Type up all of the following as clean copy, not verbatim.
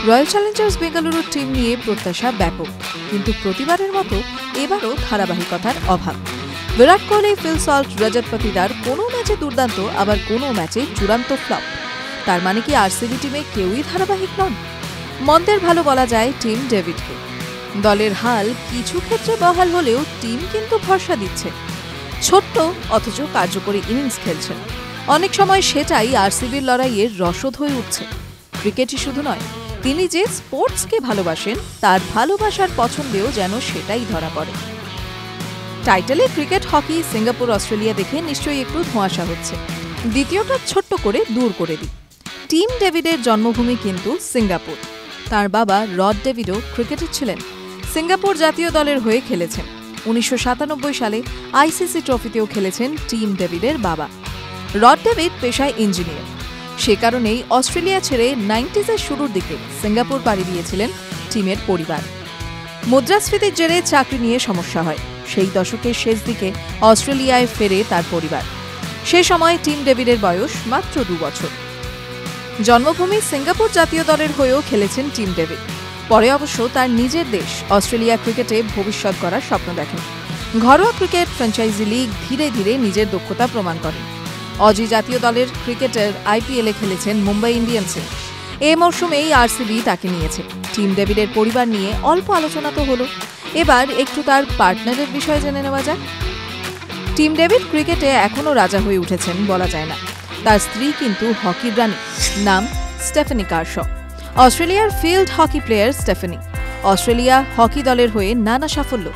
Royal Challengers বেঙ্গালুরুর team নিয়ে প্রত্যাশা ব্যাপক, কিন্তু প্রতিবারের মতো এবারও ধারাবাহিকতার অভাব। বিরাট কোহলি, ফিল সল্ট, রজত পাটিদার কোনো ম্যাচে দুর্দান্ত, আবার কোনো ম্যাচে চূড়ান্ত ফ্লপ। তার মানে কি আরসিবি টিমে কেউই ধারাবাহিক নন? মন্দের ভালো বলা যায় টিম ডেভিডকে। দলের হাল কিছু ক্ষেত্রে বহাল হলেও টিম কিন্তু ভরসা দিচ্ছে। ছোট্ট অথচ কার্যকরী ইনিংস খেলছেন। অনেক সময় সেটাই আরসিবির লড়াইয়ের রসদ হয়ে উঠছে। ক্রিকেটই শুধু নয়, তিনি যে স্পোর্টসকে ভালোবাসেন তার ভালোবাসার পছন্দেও যেন সেটাই ধরা পড়ে। টাইটেলে ক্রিকেট, হকি, সিঙ্গাপুর, অস্ট্রেলিয়া দেখে নিশ্চয়ই একটু ধোঁয়াশা হচ্ছে। দ্বিতীয়টা ছোট্ট করে দূর করে দিই। টিম ডেভিডের জন্মভূমি কিন্তু সিঙ্গাপুর। তার বাবা রড ডেভিডও ক্রিকেটার ছিলেন। সিঙ্গাপুর জাতীয় দলের হয়ে খেলেছেন। 1997 সালে আইসিসি ট্রফিতেও খেলেছেন টিম ডেভিডের বাবা। রড ডেভিড পেশায় ইঞ্জিনিয়ার। সে কারণেই অস্ট্রেলিয়া ছেড়ে 90s শুরুর দিকে সিঙ্গাপুর পাড়ি দিয়েছিলেন টিমের পরিবার। মুদ্রাস্ফীতির জেরে চাকরি নিয়ে সমস্যা হয়। সেই দশকের শেষ দিকে অস্ট্রেলিয়ায় ফেরে তার পরিবার। সে সময় টিম ডেভিডের বয়স মাত্র 2 বছর। জন্মভূমি সিঙ্গাপুর জাতীয় দলের হয়েও খেলেছেন টিম ডেভিড। পরে অবশ্য তার নিজের দেশ অস্ট্রেলিয়া ক্রিকেটে ভবিষ্যৎ গড়ার স্বপ্ন দেখেন। ঘরোয়া ক্রিকেট, ফ্র্যাঞ্চাইজি লিগ ধীরে ধীরে নিজের দক্ষতা প্রমাণ করেন। অজি জাতীয় দলের ক্রিকেটার আইপিএলে খেলেছেন মুম্বাই ইন্ডিয়ান্সে। এই মরশুমেই আরসিবি তাকে নিয়েছে। টিম ডেভিডের পরিবার নিয়ে অল্প আলোচনা তো হলো, এবার একটু তার পার্টনারের বিষয়ে জেনে নেওয়া যাক। টিম ডেভিড ক্রিকেটে এখনও রাজা হয়ে উঠেছেন বলা যায় না। তার স্ত্রী কিন্তু হকির রানী, নাম স্টেফানি কারশ। অস্ট্রেলিয়ার field hockey player Stephanie. Australia hockey দলের হয়ে নানা সাফল্য।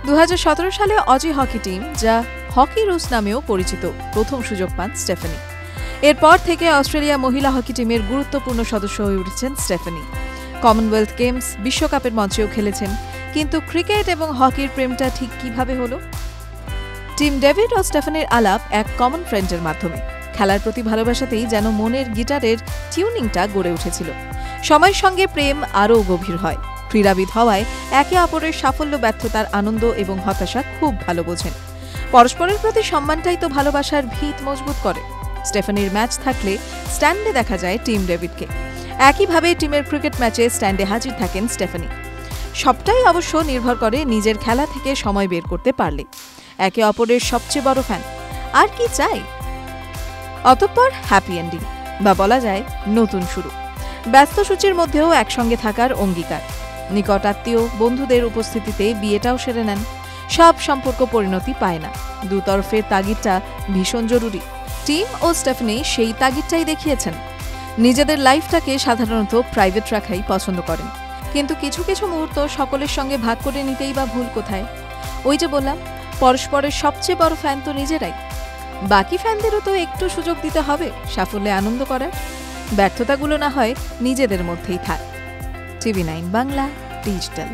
2017 সালে অজি হকি টিম, যা হকি রুস নামেও পরিচিত, প্রথম সুযোগ পান স্টেফানি। এরপর থেকে অস্ট্রেলিয়া মহিলা হকি টিমের গুরুত্বপূর্ণ সদস্য হয়ে উঠেছেন স্টেফানি। কমনওয়েলথ গেমস, বিশ্বকাপের মঞ্চেও খেলেছেন। কিন্তু ক্রিকেট এবং হকির প্রেমটা ঠিক কিভাবে হলো? টিম ডেভিড ও স্টেফানির আলাপ এক কমন ফ্রেন্ডের মাধ্যমে। খেলার প্রতি ভালোবাসাতেই যেন মনের গিটারের টিউনিংটা গড়ে উঠেছিল। সময়ের সঙ্গে প্রেম আরও গভীর হয়। ক্রীড়াবিদ হওয়ায় একে অপরের সাফল্য, ব্যর্থতার আনন্দ এবং হতাশা খুব ভালো বোঝেন। পরস্পরের প্রতি সম্মানটাই তো ভালোবাসার ভিত মজবুত করে। স্টেফানির ম্যাচ থাকলে স্ট্যান্ডে দেখা যায় টিম ডেভিডকে। একইভাবে টিমের ক্রিকেট ম্যাচে স্ট্যান্ডে হাজির থাকেন স্টেফানি। সবটাই অবশ্য নির্ভর করে নিজের খেলা থেকে সময় বের করতে পারলে। একে অপরের সবচেয়ে বড় ফ্যান। আর কি চাই? অতঃপর হ্যাপি এন্ডিং, বা বলা যায় নতুন শুরু। ব্যস্ত সূচির মধ্যেও একসঙ্গে থাকার অঙ্গীকার। নিকট আত্মীয়, বন্ধুদের উপস্থিতিতে বিয়েটাও সেরে নেন। সব সম্পর্ক পরিণতি পায় না। দুতরফের তাগিদটা ভীষণ জরুরি। টিম ও স্টেফানি সেই তাগিদটাই দেখিয়েছেন। নিজেদের লাইফটাকে সাধারণত প্রাইভেট রাখাই পছন্দ করেন, কিন্তু কিছু কিছু মুহূর্ত সকলের সঙ্গে ভাগ করে নিতেই বা ভুল কোথায়? ওই যে বললাম, পরস্পরের সবচেয়ে বড় ফ্যান তো নিজেরাই। বাকি ফ্যানদেরও তো একটু সুযোগ দিতে হবে সাফল্যে আনন্দ করার। ব্যর্থতাগুলো না হয় নিজেদের মধ্যেই থাক। টিভি9 বাংলা ডিজিটাল।